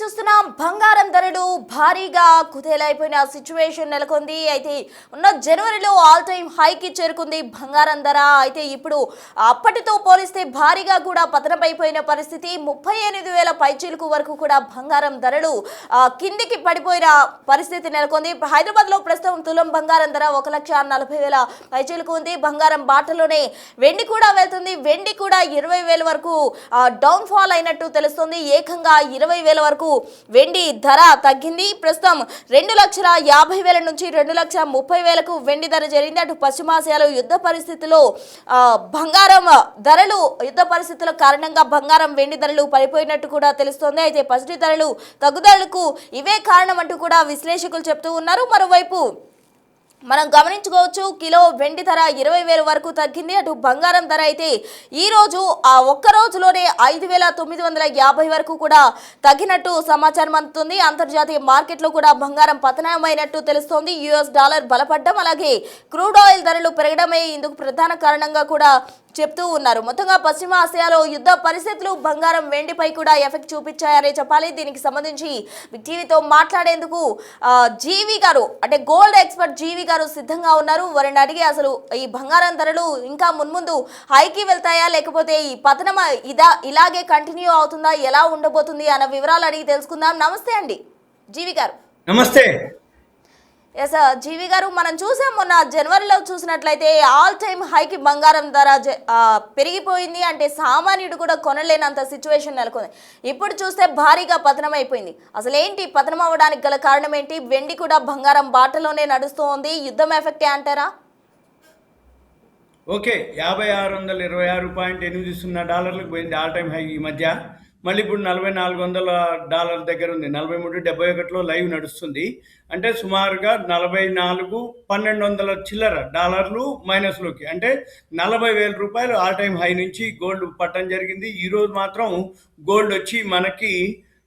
చూస్తున్నాం బంగారం ధరలు భారీగా కుదేలైపోయిన సిచ్యువేషన్ నెలకొంది. అయితే ఉన్న జనవరిలో ఆల్ టైమ్ హైకి చేరుకుంది బంగారం ధర. అయితే ఇప్పుడు అప్పటితో పోలిస్తే భారీగా కూడా పతనమైపోయిన పరిస్థితి. 38,000 పైచీలకు వరకు కూడా బంగారం ధరలు కిందికి పడిపోయిన పరిస్థితి నెలకొంది. హైదరాబాద్ లో ప్రస్తుతం తులం బంగారం ధర 1,40,000 పైచీలకు ఉంది. బంగారం బాటలోనే వెండి కూడా వెళ్తుంది. వెండి కూడా 20,000 వరకు డౌన్ ఫాల్ అయినట్టు తెలుస్తుంది. ఏకంగా 20,000 వరకు వెండి ధర తగ్గింది. ప్రస్తుతం 2,50,000 నుంచి 2,30,000కు వెండి ధర జరిగింది. అటు పశ్చిమాసియాలో యుద్ధ పరిస్థితుల్లో బంగారం ధరలు యుద్ధ పరిస్థితుల కారణంగా బంగారం వెండి ధరలు పడిపోయినట్టు కూడా తెలుస్తోంది. అయితే పసిడి ధరలు తగ్గుదలకు ఇవే కారణం అంటూ కూడా విశ్లేషకులు చెప్తూ ఉన్నారు. మరోవైపు మనం గమనించుకోవచ్చు, కిలో వెండి ధర 20,000 వరకు తగ్గింది. అటు బంగారం ధర అయితే ఈ రోజు ఒక్క రోజులోనే 5,950 వరకు కూడా తగ్గినట్టు సమాచారం అందుతుంది. అంతర్జాతీయ మార్కెట్లో కూడా బంగారం పతనమైనట్టు తెలుస్తోంది. యుఎస్ డాలర్ బలపడడం, అలాగే క్రూడ్ ఆయిల్ ధరలు పెరగడమే ఇందుకు ప్రధాన కారణంగా కూడా చెప్తూ ఉన్నారు. మొత్తంగా పశ్చిమ ఆసియాలో యుద్ధ పరిస్థితులు బంగారం వెండిపై కూడా ఎఫెక్ట్ చూపించాయనే చెప్పాలి. దీనికి సంబంధించి బిగ్ టీవీతో మాట్లాడేందుకు జీవి గారు, అంటే గోల్డ్ ఎక్స్పర్ట్ జీవి గారు సిద్ధంగా ఉన్నారు. వారిని అడిగి అసలు ఈ బంగారం ధరలు ఇంకా మున్ముందు హైకి వెళ్తాయా, లేకపోతే ఈ పతనం ఇలాగే కంటిన్యూ అవుతుందా, ఎలా ఉండబోతుంది అన్న వివరాలు అడిగి తెలుసుకుందాం. నమస్తే అండి జీవి గారు. నమస్తే. ఎస్ జీవి గారు, మనం చూసాం మొన్న జనవరిలో చూసినట్లయితే ఆల్ టైమ్ హైకి బంగారం ధర పెరిగిపోయింది. అంటే సామాన్యుడు కూడా కొనలేనంత సిచ్యువేషన్ నెలకొంది. ఇప్పుడు చూస్తే భారీగా పతనం అయిపోయింది. అసలు ఏంటి పతనం అవ్వడానికి గల కారణం ఏంటి? వెండి కూడా బంగారం బాటలోనే నడుస్తోంది. యుద్ధం ఎఫెక్టే అంటారా? ఓకే, 5,626.80 డాలర్లకు పోయింది ఆల్ టైమ్ హై ఈ మధ్య. మళ్ళీ ఇప్పుడు 4,400 దగ్గర ఉంది. 43.71లో లైవ్ నడుస్తుంది. అంటే సుమారుగా 44,1,200 చిల్లర డాలర్లు మైనస్లోకి, అంటే 40,000 రూపాయలు ఆల్ టైమ్ హై నుంచి గోల్డ్ పట్టడం జరిగింది. ఈరోజు మాత్రం గోల్డ్ వచ్చి మనకి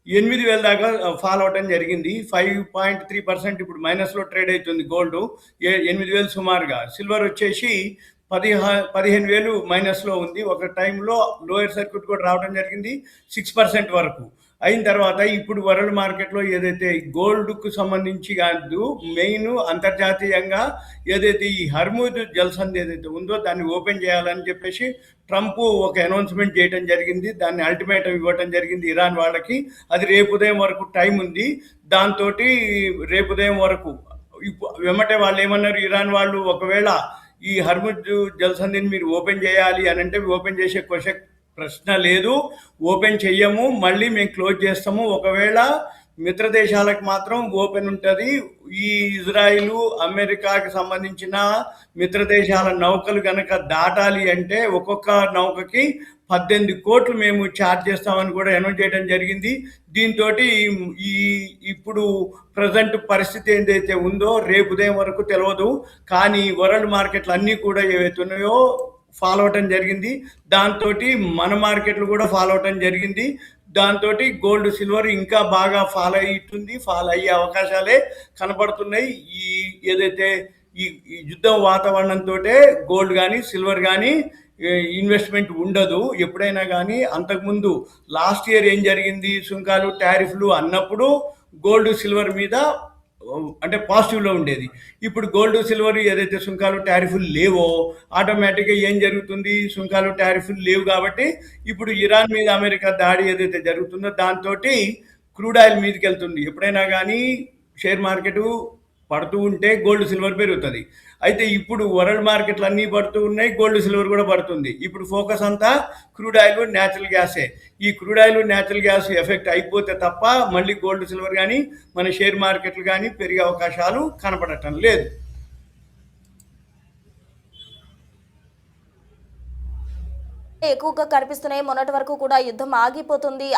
8,000 దాకా ఫాల్ అవడం జరిగింది. 5.3% ఇప్పుడు మైనస్లో ట్రేడ్ అవుతుంది గోల్డ్. 8,000 సుమారుగా. సిల్వర్ వచ్చేసి 15,000 మైనస్లో ఉంది. ఒక టైంలో లోయర్ సర్క్యూట్ కూడా రావడం జరిగింది 6% వరకు. అయిన తర్వాత ఇప్పుడు వరల్డ్ మార్కెట్లో ఏదైతే గోల్డ్కు సంబంధించి కాదు, మెయిన్ అంతర్జాతీయంగా ఏదైతే ఈ హర్ముద్ జల్సంధి ఏదైతే ఉందో దాన్ని ఓపెన్ చేయాలని చెప్పేసి ట్రంప్ ఒక అనౌన్స్మెంట్ చేయడం జరిగింది. దాన్ని అల్టిమేటం ఇవ్వడం జరిగింది ఇరాన్ వాళ్ళకి. అది రేపు ఉదయం వరకు టైం ఉంది. దాంతో రేపు ఉదయం వరకు వెంబటే వాళ్ళు ఏమన్నారు, ఇరాన్ వాళ్ళు, ఒకవేళ ఈ హర్ముద్ జల్సంధిని మీరు ఓపెన్ చేయాలి అని అంటే ఓపెన్ చేసే ప్రశ్న లేదు, ఓపెన్ చెయ్యము, మళ్ళీ మేము క్లోజ్ చేస్తాము. ఒకవేళ మిత్ర దేశాలకు మాత్రం ఓపెన్ ఉంటుంది. ఈ ఇజ్రాయిల్, అమెరికాకి సంబంధించిన మిత్ర దేశాల నౌకలు కనుక దాటాలి అంటే ఒక్కొక్క నౌకకి 18 కోట్లు మేము ఛార్జ్ చేస్తామని కూడా అనౌన్స్ చేయడం జరిగింది. దీంతో ఈ ఇప్పుడు ప్రజెంట్ పరిస్థితి ఏదైతే ఉందో రేపు ఉదయం వరకు తెలియదు. కానీ వరల్డ్ మార్కెట్లు అన్నీ కూడా ఏవైతే ఉన్నాయో ఫాలో అవటం జరిగింది. దాంతో మన మార్కెట్లు కూడా ఫాలో అవటం జరిగింది. దాంతో గోల్డ్, సిల్వర్ ఇంకా బాగా ఫాలో అవుతుంది. ఫాలో అయ్యే అవకాశాలే కనపడుతున్నాయి. ఈ ఏదైతే ఈ యుద్ధం వాతావరణంతో గోల్డ్ కానీ సిల్వర్ కానీ ఇన్వెస్ట్మెంట్ ఉండదు ఎప్పుడైనా కానీ. అంతకుముందు లాస్ట్ ఇయర్ ఏం జరిగింది, సుంకాలు, టారిఫ్లు అన్నప్పుడు గోల్డ్ సిల్వర్ మీద అంటే పాజిటివ్లో ఉండేది. ఇప్పుడు గోల్డ్ సిల్వర్ ఏదైతే సుంకాలు టారిఫ్లు లేవో ఆటోమేటిక్గా ఏం జరుగుతుంది, సుంకాలు టారిఫ్లు లేవు కాబట్టి ఇప్పుడు ఇరాన్ మీద అమెరికా దాడి ఏదైతే జరుగుతుందో దాంతో క్రూడ్ ఆయిల్ మీదకి వెళ్తుంది. ఎప్పుడైనా కానీ షేర్ మార్కెట్ పడుతూ ఉంటే గోల్డ్ సిల్వర్ పెరుగుతుంది. అయితే ఇప్పుడు వరల్డ్ మార్కెట్లు అన్నీ పడుతూ ఉన్నాయి, గోల్డ్ సిల్వర్ కూడా పడుతుంది. ఇప్పుడు ఫోకస్ అంతా క్రూడ్ ఆయిల్, న్యాచురల్ గ్యాసే. ఈ crude oil, natural gas effect అయిపోతే తప్ప మళ్ళీ గోల్డ్ సిల్వర్ కానీ మన షేర్ మార్కెట్లు కానీ పెరిగే అవకాశాలు కనపడటం లేదు. ఎక్కువగా కనిపిస్తున్నాయి. మొన్నటి వరకు కూడా యుద్ధం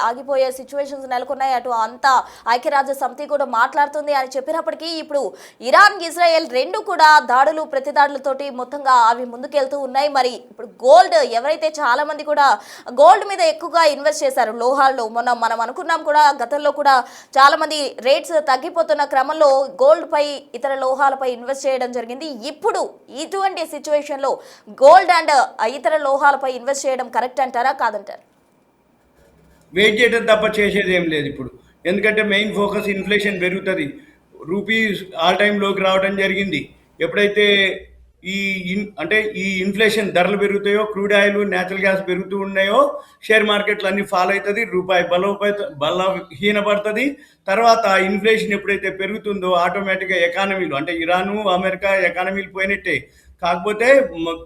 ఆగిపోయే సిచ్యువేషన్స్ నెలకొన్నాయి. అటు అంతా ఐక్యరాజ్య సమితి కూడా మాట్లాడుతుంది అని చెప్పినప్పటికీ ఇప్పుడు ఇరాన్, ఇజ్రాయెల్ రెండు కూడా దాడులు, ప్రతిదాడులతోటి మొత్తంగా అవి ముందుకెళ్తూ ఉన్నాయి. మరి ఇప్పుడు గోల్డ్, ఎవరైతే చాలా మంది కూడా గోల్డ్ మీద ఎక్కువగా ఇన్వెస్ట్ చేశారు లోహాల్లో, మనం అనుకున్నాం కూడా, గతంలో కూడా చాలా మంది రేట్స్ తగ్గిపోతున్న క్రమంలో గోల్డ్ పై, ఇతర లోహాలపై ఇన్వెస్ట్ చేయడం జరిగింది. ఇప్పుడు ఇటువంటి సిచ్యువేషన్లో గోల్డ్ అండ్ ఇతర లోహాలపై ఇన్వెస్ట్ చేయడం కరెక్ట్ అంటారా, కాదంటారా? వెయిట్ చేయడం తప్ప చేసేది ఏం లేదు ఇప్పుడు. ఎందుకంటే మెయిన్ ఫోకస్ ఇన్ఫ్లేషన్ పెరుగుతుంది. రూపీ ఆల్ టైమ్ లోకి రావడం జరిగింది. ఎప్పుడైతే అంటే ఈ ఇన్ఫ్లేషన్ ధరలు పెరుగుతాయో, క్రూడ్ ఆయిల్, నేచురల్ గ్యాస్ పెరుగుతూ ఉన్నాయో, షేర్ మార్కెట్లు అన్ని ఫాల్ అవుతుంది, రూపాయి బలహీనపడుతుంది. తర్వాత ఇన్ఫ్లేషన్ ఎప్పుడైతే పెరుగుతుందో ఆటోమేటిక్గా ఎకానమీలు అంటే ఇరాను, అమెరికా ఎకానమీలు పోయినట్టే. కాకపోతే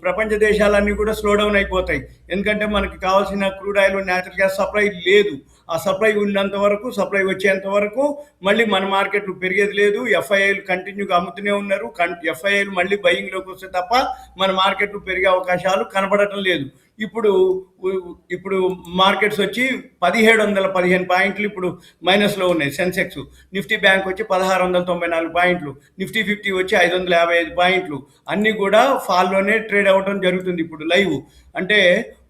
ప్రపంచ దేశాలన్నీ కూడా స్లో డౌన్ అయిపోతాయి. ఎందుకంటే మనకి కావాల్సిన crude oil, natural gas supply లేదు. ఆ సప్లై ఉన్నంత వరకు, సప్లై వచ్చేంత వరకు మళ్ళీ మన మార్కెట్లు పెరిగేది లేదు. ఎఫ్ఐఐలు కంటిన్యూగా అమ్ముతూనే ఉన్నారు. ఎఫ్ఐఐలు మళ్ళీ బయింగ్లోకి వస్తే తప్ప మన మార్కెట్లు పెరిగే అవకాశాలు కనపడటం లేదు. ఇప్పుడు ఇప్పుడు మార్కెట్స్ వచ్చి 1715 పాయింట్లు ఇప్పుడు మైనస్లో ఉన్నాయి. సెన్సెక్స్, నిఫ్టీ బ్యాంక్ వచ్చి 1694 పాయింట్లు, నిఫ్టీ 50 వచ్చి 555 పాయింట్లు, అన్నీ కూడా ఫాల్లోనే ట్రేడ్ అవ్వడం జరుగుతుంది ఇప్పుడు లైవ్. అంటే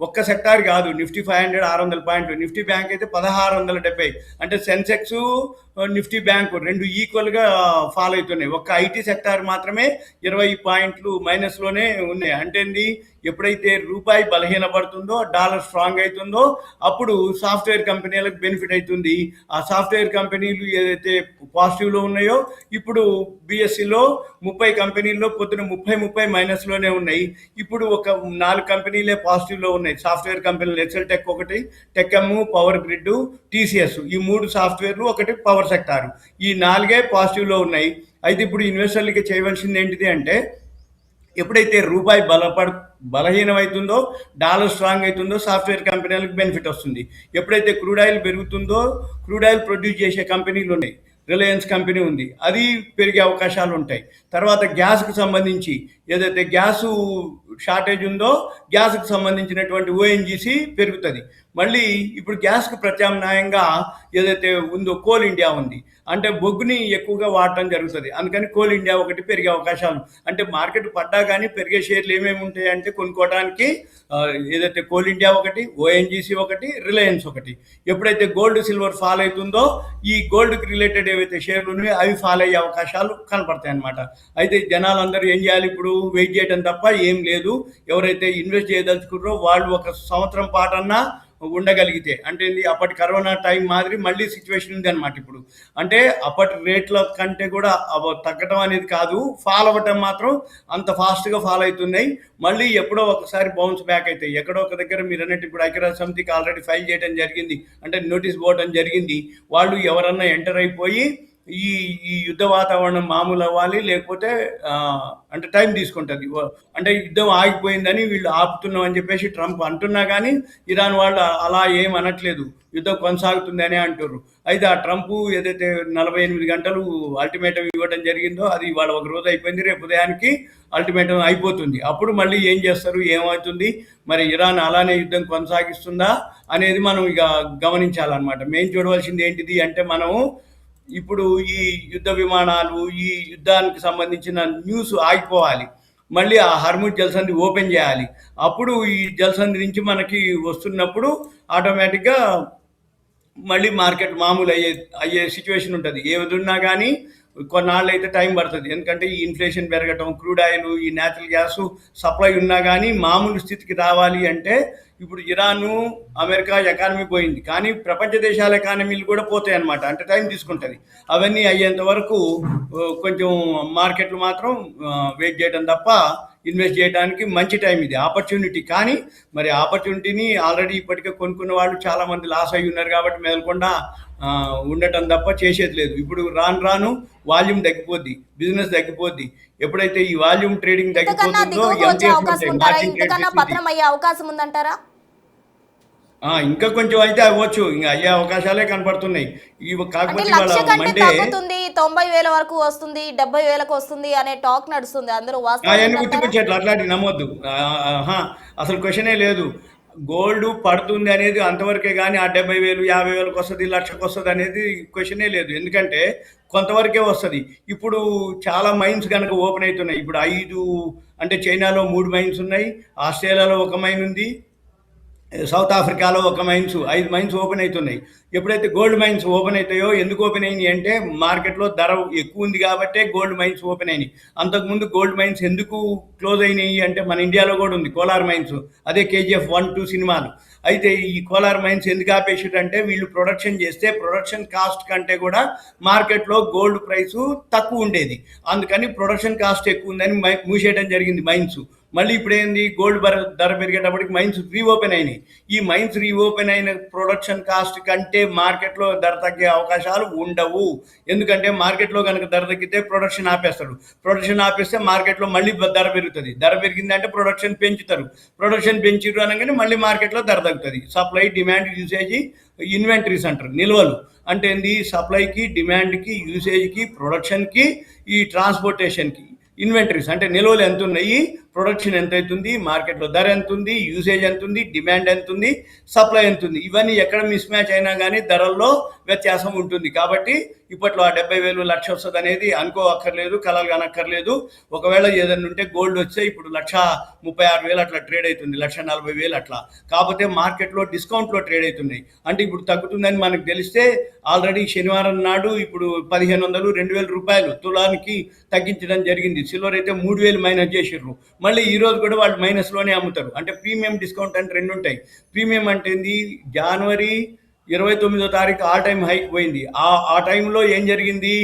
ఒక్క సెక్టార్ కాదు, నిఫ్టీ 500 600 పాయింట్లు, నిఫ్టీ బ్యాంక్ అయితే 1670. అంటే సెన్సెక్స్, నిఫ్టీ బ్యాంకు రెండు ఈక్వల్గా ఫాల్ అవుతున్నాయి. ఒక్క ఐటీ సెక్టార్ మాత్రమే 20 పాయింట్లు మైనస్లోనే ఉన్నాయి. అంటే ఎప్పుడైతే రూపాయి బలహీనపడుతుందో, డాలర్ స్ట్రాంగ్ అవుతుందో అప్పుడు సాఫ్ట్వేర్ కంపెనీలకు బెనిఫిట్ అవుతుంది. ఆ సాఫ్ట్వేర్ కంపెనీలు ఏదైతే పాజిటివ్లో ఉన్నాయో, ఇప్పుడు బిఎస్సిలో 30 కంపెనీల్లో పొద్దున 30 మైనస్లోనే ఉన్నాయి. ఇప్పుడు ఒక 4 కంపెనీలే పాజిటివ్లో ఉన్నాయి. సాఫ్ట్వేర్ కంపెనీలు ఎక్సెల్ టెక్ ఒకటి, టెక్ఎమ్, పవర్ గ్రిడ్, టీసీఎస్, ఈ 3 సాఫ్ట్వేర్లు, ఒకటి పవర్ సెక్టార్, ఈ 4 పాజిటివ్లో ఉన్నాయి. అయితే ఇప్పుడు ఇన్వెస్టర్లకి చేయవలసింది ఏంటిది అంటే, ఎప్పుడైతే రూపాయి బలహీనమవుతుందో, డాలర్ స్ట్రాంగ్ అవుతుందో సాఫ్ట్వేర్ కంపెనీలకు బెనిఫిట్ వస్తుంది. ఎప్పుడైతే క్రూడ్ ఆయిల్ పెరుగుతుందో, క్రూడ్ ఆయిల్ ప్రొడ్యూస్ చేసే కంపెనీలు ఉన్నాయి. రిలయన్స్ కంపెనీ ఉంది, అది పెరిగే అవకాశాలు ఉంటాయి. తర్వాత గ్యాస్కు సంబంధించి ఏదైతే గ్యాసు షార్టేజ్ ఉందో, గ్యాస్కు సంబంధించినటువంటి ఓఎన్జీసీ పెరుగుతుంది. మళ్ళీ ఇప్పుడు గ్యాస్కు ప్రత్యామ్నాయంగా ఏదైతే ఉందో కోల్ ఇండియా ఉంది. అంటే బొగ్గుని ఎక్కువగా వాడటం జరుగుతుంది. అందుకని కోల్ ఇండియా ఒకటి పెరిగే అవకాశాలు. అంటే మార్కెట్ పడ్డా కానీ పెరిగే షేర్లు ఏమేమి ఉంటాయి అంటే, కొనుక్కోవడానికి ఏదైతే కోల్ ఇండియా ఒకటి, ఓఎన్జీసీ ఒకటి, రిలయన్స్ ఒకటి. ఎప్పుడైతే గోల్డ్ సిల్వర్ ఫాల్ అవుతుందో, ఈ గోల్డ్కి రిలేటెడ్ ఏవైతే షేర్లు ఉన్నాయో అవి ఫాల్ అయ్యే అవకాశాలు కనపడతాయి అన్నమాట. అయితే జనాలందరూ ఏం చేయాలి, ఇప్పుడు వెయిట్ చేయడం తప్ప ఏం లేదు. ఎవరైతే ఇన్వెస్ట్ చేయదలుచుకున్నారో వాళ్ళు ఒక సంవత్సరం పాటన్నా ఉండగలిగితే, అంటే అప్పటి కరోనా టైం మాదిరి మళ్ళీ సిచ్యువేషన్ ఉంది అనమాట ఇప్పుడు. అంటే అప్పటి రేట్ల కంటే కూడా తగ్గడం అనేది కాదు, ఫాల్ అవ్వటం మాత్రం అంత ఫాస్ట్గా ఫాల్ అవుతున్నాయి. మళ్ళీ ఎప్పుడో ఒకసారి బౌన్స్ బ్యాక్ అవుతాయి. ఎక్కడో ఒక దగ్గర మీరు అన్నట్టు ఇప్పుడు ఐక్యరాజ్య సమితికి ఆల్రెడీ ఫైల్ చేయడం జరిగింది, అంటే నోటీస్ పోవడం జరిగింది. వాళ్ళు ఎవరన్నా ఎంటర్ అయిపోయి ఈ ఈ యుద్ధ వాతావరణం మామూలు అవ్వాలి, లేకపోతే అంటే టైం తీసుకుంటుంది. అంటే యుద్ధం ఆగిపోయిందని వీళ్ళు ఆపుతున్నాం అని చెప్పేసి ట్రంప్ అంటున్నా కానీ ఇరాన్ వాళ్ళు అలా ఏం అనట్లేదు, యుద్ధం కొనసాగుతుంది అని అంటారు. అయితే ఆ ట్రంప్ ఏదైతే 48 గంటలు అల్టిమేటం ఇవ్వడం జరిగిందో, అది ఇవాళ ఒక రోజు అయిపోయింది, రేపు ఉదయానికి అల్టిమేటం అయిపోతుంది. అప్పుడు మళ్ళీ ఏం చేస్తారు, ఏమవుతుంది, మరి ఇరాన్ అలానే యుద్ధం కొనసాగిస్తుందా అనేది మనం ఇక గమనించాలన్నమాట. మేము చూడవలసింది ఏంటిది అంటే, మనము ఇప్పుడు ఈ యుద్ధ విమానాలు, ఈ యుద్ధానికి సంబంధించిన న్యూస్ ఆగిపోవాలి, మళ్ళీ ఆ హర్ముజ్ జలసంధి ఓపెన్ చేయాలి. అప్పుడు ఈ జలసంధి నుంచి మనకి వస్తున్నప్పుడు ఆటోమేటిక్గా మళ్ళీ మార్కెట్ మామూలు అయ్యే సిచ్యువేషన్ ఉంటుంది. ఏది ఉన్నా కానీ కొన్నాళ్ళు అయితే టైం పడుతుంది. ఎందుకంటే ఈ ఇన్ఫ్లేషన్ పెరగటం, క్రూడ్ ఆయిల్, ఈ న్యాచురల్ గ్యాస్ సప్లై ఉన్నా కానీ మామూలు స్థితికి రావాలి అంటే, ఇప్పుడు ఇరాను, అమెరికా ఎకానమీ పోయింది, కానీ ప్రపంచ దేశాల ఎకానమీలు కూడా పోతాయి అన్నమాట. అంటే టైం తీసుకుంటుంది. అవన్నీ అయ్యేంత వరకు కొంచెం మార్కెట్లు మాత్రం వెయిట్ చేయడం తప్ప ఇన్వెస్ట్ చేయడానికి మంచి టైం ఇది, ఆపర్చునిటీ. కానీ మరి ఆపర్చునిటీని ఆల్రెడీ ఇప్పటికే కొనుక్కున్న వాళ్ళు చాలామంది లాస్ అయ్యి ఉన్నారు కాబట్టి మెదలకుండా ఉండటం తప్ప చేసేది లేదు. ఇప్పుడు రాను వాల్యూమ్ తగ్గిపోద్ది, బిజినెస్ తగ్గిపోద్ది. ఎప్పుడైతే ఈ వాల్యూమ్ ట్రేడింగ్ తగ్గిపోతుందో పతనం అయ్యే అవకాశం ఉందంటారా? ఇంకా కొంచెం అయితే అవ్వచ్చు, ఇంకా అయ్యే అవకాశాలే కనపడుతున్నాయి. కాకపోతే 90,000 వరకు వస్తుంది, 70,000 వస్తుంది అనే టాక్ నడుస్తుంది. అందరూ ఉత్తిపుచ్చేట్లు అట్లాంటివి నమ్మొద్దు. అసలు క్వశ్చనే లేదు. గోల్డ్ పడుతుంది అనేది అంతవరకే కానీ ఆ 70,000 50,000 వస్తుంది, 1,00,000 వస్తుంది అనేది క్వశ్చనే లేదు. ఎందుకంటే కొంతవరకే వస్తుంది. ఇప్పుడు చాలా మైన్స్ కనుక ఓపెన్ అవుతున్నాయి. ఇప్పుడు 5 అంటే చైనాలో 3 మైన్స్ ఉన్నాయి, ఆస్ట్రేలియాలో 1 మైన్ ఉంది, సౌత్ ఆఫ్రికాలో 1 మైన్స్, 5 మైన్స్ ఓపెన్ అవుతున్నాయి. ఎప్పుడైతే గోల్డ్ మైన్స్ ఓపెన్ అవుతాయో, ఎందుకు ఓపెన్ అయినాయి అంటే మార్కెట్లో ధర ఎక్కువ ఉంది కాబట్టే గోల్డ్ మైన్స్ ఓపెన్ అయినాయి. అంతకుముందు గోల్డ్ మైన్స్ ఎందుకు క్లోజ్ అయినాయి అంటే, మన ఇండియాలో కూడా ఉంది కోలార్ మైన్స్, అదే KGF 1, 2 సినిమాలు. అయితే ఈ కోలార్ మైన్స్ ఎందుకు ఆపేసారంటే వీళ్ళు ప్రొడక్షన్ చేస్తే ప్రొడక్షన్ కాస్ట్ కంటే కూడా మార్కెట్లో గోల్డ్ ప్రైసు తక్కువ ఉండేది. అందుకని ప్రొడక్షన్ కాస్ట్ ఎక్కువ ఉందని మూసేయడం జరిగింది మైన్స్. మళ్ళీ ఇప్పుడు ఏంది, గోల్డ్ ధర పెరిగేటప్పటికి మైన్స్ రీఓపెన్ అయినాయి. ఈ మైన్స్ రీఓపెన్ అయిన ప్రొడక్షన్ కాస్ట్ కంటే మార్కెట్లో ధర తగ్గే అవకాశాలు ఉండవు. ఎందుకంటే మార్కెట్లో కనుక ధర తగ్గితే ప్రొడక్షన్ ఆపేస్తారు. ప్రొడక్షన్ ఆపేస్తే మార్కెట్లో మళ్ళీ ధర పెరుగుతుంది. ధర పెరిగిందంటే ప్రొడక్షన్ పెంచుతారు. ప్రొడక్షన్ పెంచారు అనగానే మళ్ళీ మార్కెట్లో ధర తగ్గుతుంది. సప్లై, డిమాండ్, యూసేజ్, ఇన్వెంటరీస్ అంటారు, నిల్వలు. అంటే ఏంది, సప్లైకి, డిమాండ్కి, యూసేజ్కి, ప్రొడక్షన్కి, ఈ ట్రాన్స్పోర్టేషన్కి ఇన్వెంటరీస్ అంటే నిల్వలు ఎంత ఉన్నాయి, ప్రొడక్షన్ ఎంత అవుతుంది, మార్కెట్లో ధర ఎంత ఉంది, యూసేజ్ ఎంత ఉంది, డిమాండ్ ఎంత ఉంది, సప్లై ఎంత ఉంది, ఇవన్నీ ఎక్కడ మిస్ మ్యాచ్ అయినా కానీ ధరల్లో వ్యత్యాసం ఉంటుంది. కాబట్టి ఇప్పట్లో ఆ 70,000 లక్ష వస్తుంది అనేది అనుకోవక్కర్లేదు, కలలు కానక్కర్లేదు. ఒకవేళ ఏదైనా ఉంటే గోల్డ్ వస్తే ఇప్పుడు 1,36,000 అట్లా ట్రేడ్ అవుతుంది, 1,40,000 అట్లా. కాకపోతే మార్కెట్లో డిస్కౌంట్లో ట్రేడ్ అవుతున్నాయి. అంటే ఇప్పుడు తగ్గుతుందని మనకు తెలిస్తే ఆల్రెడీ శనివారం నాడు ఇప్పుడు 1,500, 2,000 రూపాయలు తులానికి తగ్గించడం జరిగింది. సిల్వర్ అయితే 3,000 మైనస్ చేసిర్రు. మళ్ళీ ఈ రోజు కూడా వాళ్ళు మైనస్లోనే అమ్ముతారు. అంటే ప్రీమియం, డిస్కౌంట్ అంటే రెండు ఉంటాయి. ప్రీమియం అంటే ఏంది, జనవరి 29వ తారీఖు ఆల్ టైమ్ హైక్ పోయింది. ఆ టైంలో ఏం జరిగింది,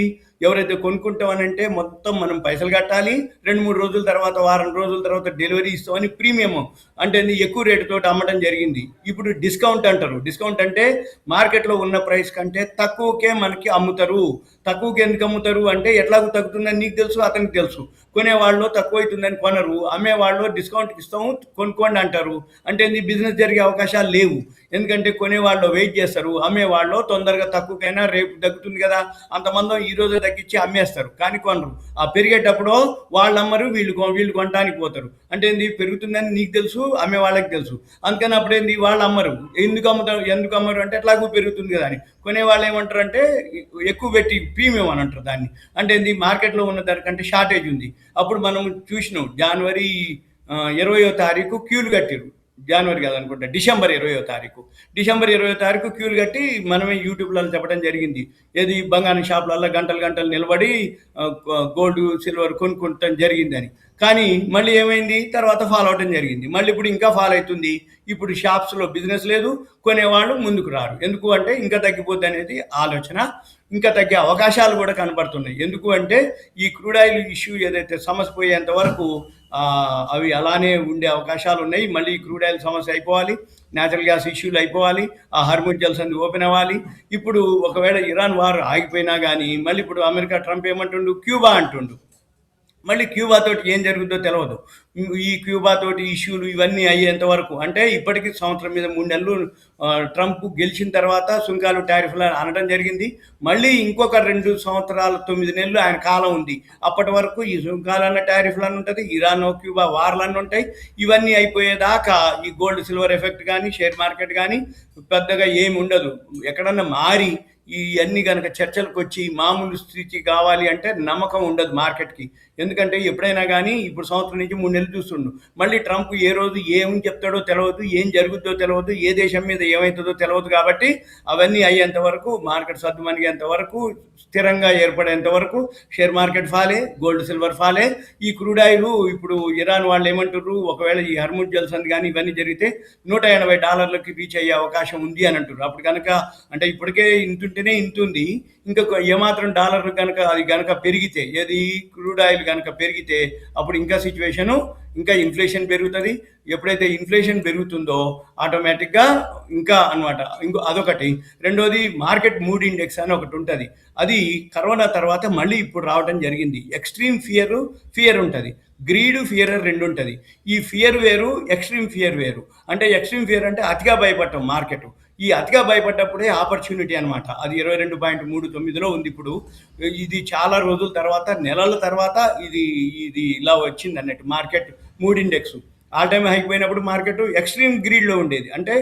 ఎవరైతే కొనుక్కుంటామనంటే మొత్తం మనం పైసలు కట్టాలి, 2-3 రోజుల తర్వాత, వారం రోజుల తర్వాత డెలివరీ ఇస్తామని ప్రీమియం అంటే ఎక్కువ రేటుతో అమ్మడం జరిగింది. ఇప్పుడు డిస్కౌంట్ అంటారు. డిస్కౌంట్ అంటే మార్కెట్లో ఉన్న ప్రైస్ కంటే తక్కువకే మనకి అమ్ముతారు. తక్కువకి ఎందుకు అమ్ముతారు అంటే ఎట్లాగూ తగ్గుతుందని నీకు తెలుసు, అతనికి తెలుసు. కొనేవాళ్ళు తక్కువ అవుతుందని కొనరు, అమ్మేవాళ్ళు డిస్కౌంట్కి ఇస్తాము కొనుక్కోండి అంటారు. అంటే బిజినెస్ జరిగే అవకాశాలు లేవు. ఎందుకంటే కొనేవాళ్ళు వెయిట్ చేస్తారు, అమ్మేవాళ్ళు తొందరగా తక్కువకైనా రేపు తగ్గుతుంది కదా అంతమంది ఈరోజు తగ్గించి అమ్మేస్తారు, కానీ కొనరు. ఆ పెరిగేటప్పుడు వాళ్ళు అమ్మరు, వీళ్ళు కొనడానికి పోతారు. అంటే ఏంది, పెరుగుతుందని నీకు తెలుసు, అమ్మే వాళ్ళకి తెలుసు. అందుకని అప్పుడు ఏంది, వాళ్ళు అమ్మరు. ఎందుకు అమ్మరు అంటే ఎట్లాగూ పెరుగుతుంది కదా అని. కొనేవాళ్ళు ఏమంటారు అంటే ఎక్కువ పెట్టి ప్రీమియం అని అంటారు దాన్ని. అంటే ఏంది, మార్కెట్లో ఉన్న దానికంటే షార్టేజ్ ఉంది. అప్పుడు మనం చూసినాం జనవరి 20వ తారీఖు క్యూలు కట్టిరు. జనవరి కాదనుకుంటా, డిసెంబర్ 20వ తారీఖు. డిసెంబర్ 20వ తారీఖు క్యూలు కట్టి మనమే యూట్యూబ్లలో చెప్పడం జరిగింది. ఏది, బంగారం షాపులలో గంటలు నిలబడి గోల్డ్, సిల్వర్ కొనుక్కుంటాం జరిగిందని. కానీ మళ్ళీ ఏమైంది, తర్వాత ఫాలో అవటం జరిగింది. మళ్ళీ ఇప్పుడు ఇంకా ఫాలో అవుతుంది. ఇప్పుడు షాప్స్లో బిజినెస్ లేదు, కొనేవాళ్ళు ముందుకు రారు. ఎందుకు అంటే ఇంకా తగ్గిపోద్ది అనేది ఆలోచన. ఇంకా తగ్గే అవకాశాలు కూడా కనబడుతున్నాయి. ఎందుకు అంటే ఈ క్రూడ్ ఆయిల్ ఇష్యూ ఏదైతే సమస్య పోయేంత వరకు అవి అలానే ఉండే అవకాశాలు ఉన్నాయి. మళ్ళీ క్రూడ్ ఆయిల్ సమస్య అయిపోవాలి, న్యాచురల్ గ్యాస్ ఇష్యూలు అయిపోవాలి, ఆ హార్మోజ్ జల్సంది ఓపెన్ అవ్వాలి. ఇప్పుడు ఒకవేళ ఇరాన్ వార్ ఆగిపోయినా కానీ మళ్ళీ ఇప్పుడు అమెరికా ట్రంప్ ఏమంటుండు, క్యూబా అంటుండు. మళ్ళీ క్యూబా తోటి ఏం జరుగుతుందో తెలియదు. ఈ క్యూబా తోటి ఇష్యూలు ఇవన్నీ అయ్యేంత వరకు, అంటే ఇప్పటికీ సంవత్సరం మీద 3 నెలలు ట్రంప్ గెలిచిన తర్వాత సుంకాలు, టారిఫ్లు అనడం జరిగింది. మళ్ళీ ఇంకొక 2 సంవత్సరాలు 9 నెలలు ఆయన కాలం ఉంది. అప్పటి వరకు ఈ సుంకాలన్న, టారిఫ్లన్నీ ఉంటుంది, ఇరాన్, క్యూబా వార్లన్నీ ఉంటాయి. ఇవన్నీ అయిపోయేదాకా ఈ గోల్డ్, సిల్వర్ ఎఫెక్ట్ కానీ, షేర్ మార్కెట్ కానీ పెద్దగా ఏమి ఉండదు. ఎక్కడన్నా మారి ఇవన్నీ కనుక చర్చలకు వచ్చి మామూలు స్థితి కావాలి అంటే నమ్మకం ఉండదు మార్కెట్కి. ఎందుకంటే ఎప్పుడైనా కానీ ఇప్పుడు సంవత్సరం నుంచి 3 నెలలు చూస్తుండు. మళ్ళీ ట్రంప్ ఏ రోజు ఏం చెప్తాడో తెలియదు, ఏం జరుగుతుందో తెలియదు, ఏ దేశం మీద ఏమవుతుందో తెలియదు. కాబట్టి అవన్నీ అయ్యేంత వరకు, మార్కెట్ సర్దుమనిగేంత వరకు, స్థిరంగా ఏర్పడేంత వరకు షేర్ మార్కెట్ ఫాలే, గోల్డ్, సిల్వర్ ఫాలే. ఈ క్రూడ్ ఆయిల్ ఇప్పుడు ఇరాన్ వాళ్ళు ఏమంటారు, ఒకవేళ ఈ హార్మోజ్ జల్సంది కానీ ఇవన్నీ జరిగితే $180 రీచ్ అయ్యే అవకాశం ఉంది అని అంటారు. అప్పుడు కనుక అంటే ఇప్పటికే ఇంతుంటేనే ఇంతుంది, ఇంకా ఏమాత్రం డాలర్ కనుక అది కనుక పెరిగితే, ఏది క్రూడ్ ఆయిల్ కనుక పెరిగితే అప్పుడు ఇంకా సిచ్యువేషను, ఇంకా ఇన్ఫ్లేషన్ పెరుగుతుంది. ఎప్పుడైతే ఇన్ఫ్లేషన్ పెరుగుతుందో ఆటోమేటిక్గా ఇంకా అనమాట. అదొకటి. రెండోది మార్కెట్ మూడ్ ఇండెక్స్ అని ఒకటి ఉంటుంది. అది కరోనా తర్వాత మళ్ళీ ఇప్పుడు రావడం జరిగింది. ఎక్స్ట్రీమ్ ఫియర్ ఉంటుంది, గ్రీడ్, ఫియర్ 2 ఉంటుంది. ఈ ఫియర్ వేరు, ఎక్స్ట్రీమ్ ఫియర్ వేరు. అంటే ఎక్స్ట్రీమ్ ఫియర్ అంటే అతిగా భయపడటం మార్కెట్. ఈ అతిగా భయపడ్డప్పుడే ఆపర్చునిటీ అనమాట. అది 22.39లో ఉంది ఇప్పుడు. ఇది చాలా రోజుల తర్వాత, నెలల తర్వాత ఇది ఇలా వచ్చింది అన్నట్టు market mood index. All time హైపోయినప్పుడు మార్కెట్ ఎక్స్ట్రీమ్ గ్రీడ్లో ఉండేది. అంటే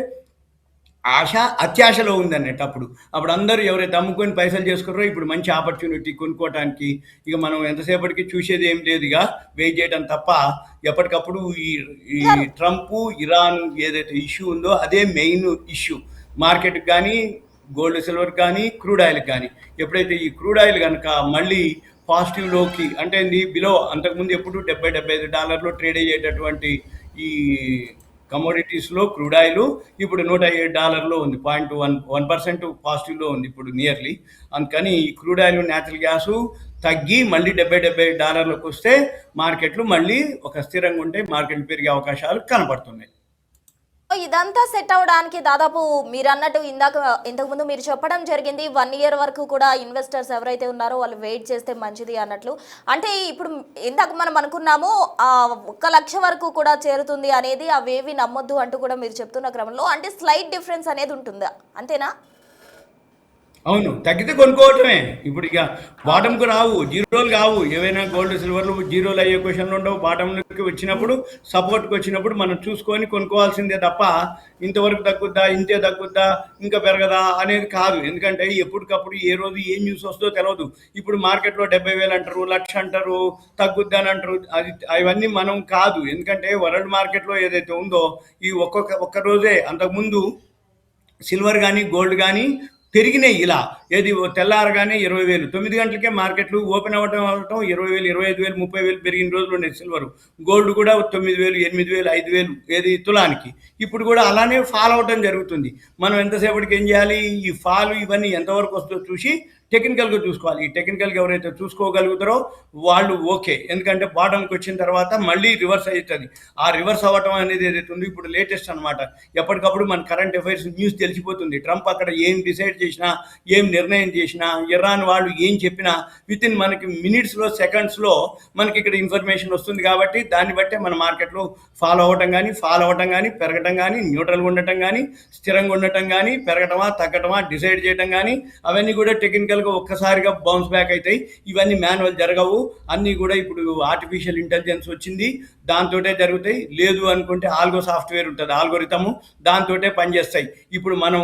అత్యాశలో ఉంది అన్నట్టు. అప్పుడు అందరూ ఎవరైతే అమ్ముకొని పైసలు చేసుకున్నారో ఇప్పుడు మంచి ఆపర్చునిటీ కొనుక్కోవడానికి. ఇక మనం ఎంతసేపటికి చూసేది ఏం లేదు, ఇక వెయిట్ చేయడం తప్ప. ఎప్పటికప్పుడు ఈ ట్రంప్, ఇరాన్ ఏదైతే ఇష్యూ ఉందో అదే మెయిన్ ఇష్యూ మార్కెట్కి కానీ, గోల్డ్, సిల్వర్ కానీ, క్రూడ్ ఆయిల్కి కానీ. ఎప్పుడైతే ఈ క్రూడ్ ఆయిల్ కనుక మళ్ళీ పాజిటివ్లోకి, అంటే బిలో అంతకుముందు ఎప్పుడు $70-75 ట్రేడ్ అయ్యేటటువంటి ఈ కమోడిటీస్లో క్రూడ్ ఆయిల్ ఇప్పుడు $107 ఉంది, 0.1% పాజిటివ్లో ఉంది ఇప్పుడు నియర్లీ. అందుకని ఈ క్రూడ్ ఆయిల్ న్యాచురల్ గ్యాసు తగ్గి మళ్ళీ $70 వస్తే మార్కెట్లు మళ్ళీ ఒక స్థిరంగా ఉంటే మార్కెట్లు పెరిగే అవకాశాలు కనపడుతున్నాయి. ఇదంతా సెట్ అవ్వడానికి దాదాపు మీరు అన్నట్టు ఇంతకుముందు మీరు చెప్పడం జరిగింది 1 year వరకు కూడా ఇన్వెస్టర్స్ ఎవరైతే ఉన్నారో వాళ్ళు వెయిట్ చేస్తే మంచిది అన్నట్లు. అంటే ఇప్పుడు ఇందాక మనం అనుకున్నాము 1 లక్ష వరకు కూడా చేరుతుంది అనేది, అవేవి నమ్మొద్దు అంటూ కూడా మీరు చెప్తున్న క్రమంలో అంటే స్లైట్ డిఫరెన్స్ అనేది ఉంటుందా, అంతేనా? అవును, తగ్గితే కొనుక్కోవటమే. ఇప్పుడు ఇక బాటంకు రావు, జీరోలు కావు. ఏవైనా గోల్డ్ సిల్వర్లు జీరోలు అయ్యే క్వశ్చన్లు ఉండవు. బాటంకి వచ్చినప్పుడు, సపోర్ట్కి వచ్చినప్పుడు మనం చూసుకొని కొనుక్కోవాల్సిందే తప్ప ఇంతవరకు తగ్గుద్దా, ఇంతే తగ్గుద్దా, ఇంకా పెరగదా అనేది కాదు. ఎందుకంటే ఎప్పటికప్పుడు ఏ రోజు ఏం న్యూస్ వస్తుందో తెలియదు. ఇప్పుడు మార్కెట్లో 70,000 అంటారు, 1,00,000 అంటారు, తగ్గుద్దా అని అంటారు. అవన్నీ మనం కాదు. ఎందుకంటే వరల్డ్ మార్కెట్లో ఏదైతే ఉందో ఈ ఒక్క రోజే అంతకుముందు సిల్వర్ కానీ గోల్డ్ కానీ పెరిగినాయి. ఇలా ఏది తెల్లారగానే 20,000, 9 గంటలకే మార్కెట్లు ఓపెన్ అవ్వటం 20,000, 25,000, 30,000 పెరిగిన రోజులు ఉన్నాయి. సిల్వర్ గోల్డ్ కూడా 9,000, 8,000, 5,000 ఏది తులానికి. ఇప్పుడు కూడా అలానే ఫాల్ అవటం జరుగుతుంది. మనం ఎంతసేపటికి ఏం చేయాలి, ఈ ఫాల్ ఇవన్నీ ఎంతవరకు వస్తుందో చూసి టెక్నికల్గా చూసుకోవాలి. ఈ టెక్నికల్గా ఎవరైతే చూసుకోగలుగుతారో వాళ్ళు ఓకే. ఎందుకంటే బాటంకి వచ్చిన తర్వాత మళ్ళీ రివర్స్ అవుతుంది. ఆ రివర్స్ అవ్వటం అనేది ఏదైతే ఉందో ఇప్పుడు లేటెస్ట్ అనమాట. ఎప్పటికప్పుడు మన కరెంట్ అఫైర్స్ న్యూస్ తెలిసిపోతుంది. ట్రంప్ అక్కడ ఏం డిసైడ్ చేసినా, ఏం నిర్ణయం చేసినా, ఇరాన్ వాళ్ళు ఏం చెప్పినా విత్ ఇన్ మనకి మినిట్స్లో, సెకండ్స్లో మనకి ఇక్కడ ఇన్ఫర్మేషన్ వస్తుంది. కాబట్టి దాన్ని బట్టే మన మార్కెట్లో ఫాలో అవ్వటం కానీ పెరగటం కానీ, న్యూట్రల్గా ఉండటం కానీ, స్థిరంగా ఉండటం కానీ, పెరగటమా తగ్గటమా డిసైడ్ చేయడం కానీ అవన్నీ కూడా టెక్నికల్గా ఒక్కసారిగా బౌన్స్ బ్యాక్ అవుతాయి. ఇవన్నీ మాన్యువల్ జరగవు. అన్నీ కూడా ఇప్పుడు ఆర్టిఫిషియల్ ఇంటెలిజెన్స్ వచ్చింది, దాంతోటే జరుగుతాయి. లేదు అనుకుంటే ఆల్గో సాఫ్ట్వేర్ ఉంటుంది, ఆల్గోరిథము, దాంతోటే పనిచేస్తాయి. ఇప్పుడు మనం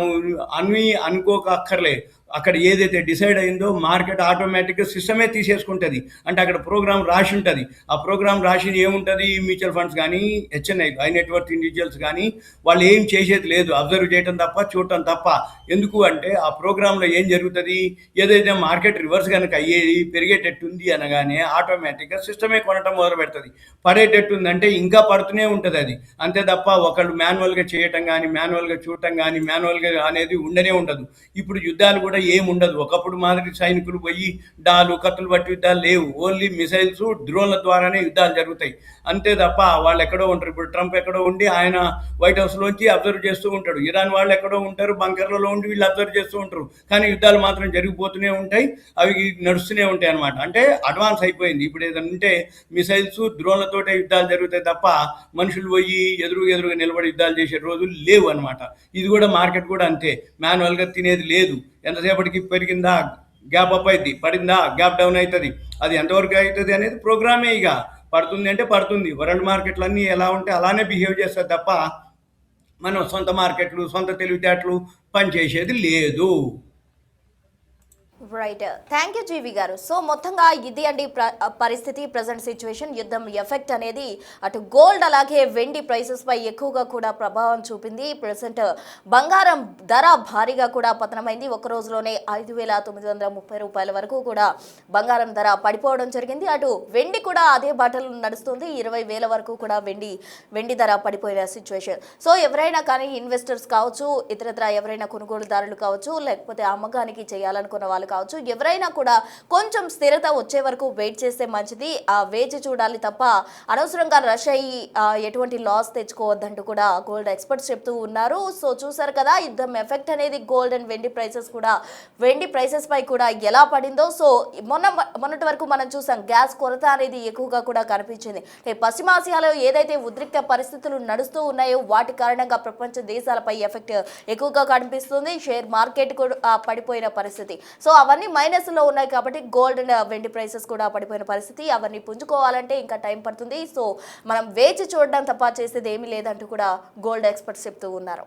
అన్నీ అనుకోకక్కర్లే. అక్కడ ఏదైతే డిసైడ్ అయిందో మార్కెట్ ఆటోమేటిక్గా సిస్టమే తీసేసుకుంటుంది. అంటే అక్కడ ప్రోగ్రామ్ రాసి ఉంటుంది. ఆ ప్రోగ్రామ్ రాసి ఏముంటుంది, మ్యూచువల్ ఫండ్స్ కానీ, హెచ్ఎన్ఐ హై నెట్వర్త్ ఇండివిజువల్స్ కానీ వాళ్ళు ఏం చేసేది లేదు, అబ్జర్వ్ చేయడం తప్ప, చూడటం తప్ప. ఎందుకు అంటే ఆ ప్రోగ్రాంలో ఏం జరుగుతుంది, ఏదైతే మార్కెట్ రివర్స్ కనుక అయ్యేది పెరిగేటట్టుంది అనగానే ఆటోమేటిక్గా సిస్టమే కొనటం మొదలు పెడుతుంది. పడేటట్టుందంటే ఇంకా పడుతూనే ఉంటుంది అది. అంతే తప్ప ఒకళ్ళు మాన్యువల్గా చేయటం కానీ, మాన్యువల్గా చూడటం కానీ, మాన్యువల్గా అనేది ఉండనే ఉండదు. ఇప్పుడు యుద్ధాలు కూడా ఏముండదు. ఒకప్పుడు మాదిరి సైనికులు పోయి డాలు కత్తులు బట్టి యుద్ధాలు లేవు. ఓన్లీ మిసైల్స్, డ్రోన్ల ద్వారానే యుద్ధాలు జరుగుతాయి. అంతే తప్ప వాళ్ళు ఎక్కడో ఉంటారు. ఇప్పుడు ట్రంప్ ఎక్కడో ఉండి ఆయన వైట్ హౌస్లోంచి అబ్జర్వ్ చేస్తూ ఉంటాడు. ఇరాన్ వాళ్ళు ఎక్కడో ఉంటారు, బంకర్లలో ఉండి వీళ్ళు అబ్జర్వ్ చేస్తూ ఉంటారు. కానీ యుద్ధాలు మాత్రం జరిగిపోతూనే ఉంటాయి, అవి నడుస్తూనే ఉంటాయి అనమాట. అంటే అడ్వాన్స్ అయిపోయింది. ఇప్పుడు ఏదైనా ఉంటే మిసైల్స్, డ్రోన్లతోటే యుద్ధాలు జరుగుతాయి తప్ప మనుషులు పోయి ఎదురుగా నిలబడి యుద్ధాలు చేసే రోజులు లేవు అనమాట. ఇది కూడా మార్కెట్ కూడా అంతే, మాన్యువల్గా తినేది లేదు. ఎంతసేపటికి పెరిగిందా గ్యాప్ అప్ అవుతుంది, పడిందా గ్యాప్ డౌన్ అవుతుంది. అది ఎంతవరకు అవుతుంది అనేది ప్రోగ్రామే. ఇక పడుతుంది అంటే పడుతుంది. వరల్డ్ మార్కెట్లు అన్నీ ఎలా ఉంటే అలానే బిహేవ్ చేస్తారు తప్ప మనం సొంత మార్కెట్లు, సొంత తెలివితేటలు పనిచేసేది లేదు. రైట్, థ్యాంక్ యూ జీవి గారు. సో మొత్తంగా ఇది అండి పరిస్థితి, ప్రజెంట్ సిచ్యువేషన్. యుద్ధం ఎఫెక్ట్ అనేది అటు గోల్డ్ అలాగే వెండి ప్రైసెస్ పై ఎక్కువగా కూడా ప్రభావం చూపింది. ప్రజెంట్ బంగారం ధర భారీగా కూడా పతనమైంది. ఒక రోజులోనే 5,930 రూపాయల వరకు కూడా బంగారం ధర పడిపోవడం జరిగింది. అటు వెండి కూడా అదే బాటలు నడుస్తుంది. 20,000 వరకు కూడా వెండి ధర పడిపోయిన సిచ్యువేషన్. సో ఎవరైనా కానీ ఇన్వెస్టర్స్ కావచ్చు, ఇతరత్ర ఎవరైనా కొనుగోలుదారులు కావచ్చు, లేకపోతే అమ్మకానికి చేయాలనుకున్న వాళ్ళు కావచ్చు, ఎవరైనా కూడా కొంచెం స్థిరత వచ్చే వరకు వెయిట్ చేస్తే మంచిది. వేచి చూడాలి తప్ప అనవసరంగా రష్ అయ్యి ఎటువంటి లాస్ తెచ్చుకోవద్దంటూ కూడా గోల్డ్ ఎక్స్పర్ట్స్ చెప్తూ ఉన్నారు. సో చూసారు కదా యుద్ధం ఎఫెక్ట్ అనేది గోల్డ్ అండ్ వెండి ప్రైసెస్ పై కూడా ఎలా పడిందో. సో మొన్నటి వరకు మనం చూసాం గ్యాస్ కొరత అనేది ఎక్కువగా కూడా కనిపించింది. పశ్చిమాసియాలో ఏదైతే ఉద్రిక్త పరిస్థితులు నడుస్తూ ఉన్నాయో వాటి కారణంగా ప్రపంచ దేశాలపై ఎఫెక్ట్ ఎక్కువగా కనిపిస్తుంది. షేర్ మార్కెట్ కూడా పడిపోయిన పరిస్థితి. సో అవన్నీ మైనస్లో ఉన్నాయి కాబట్టి గోల్డ్ అండ్ వెండి ప్రైసెస్ కూడా పడిపోయిన పరిస్థితి. అవన్నీ పుంజుకోవాలంటే ఇంకా టైం పడుతుంది. సో మనం వేచి చూడడం తప్ప చేసేది ఏమీ లేదంటూ కూడా గోల్డ్ ఎక్స్పర్ట్స్ చెప్తూ ఉన్నారు.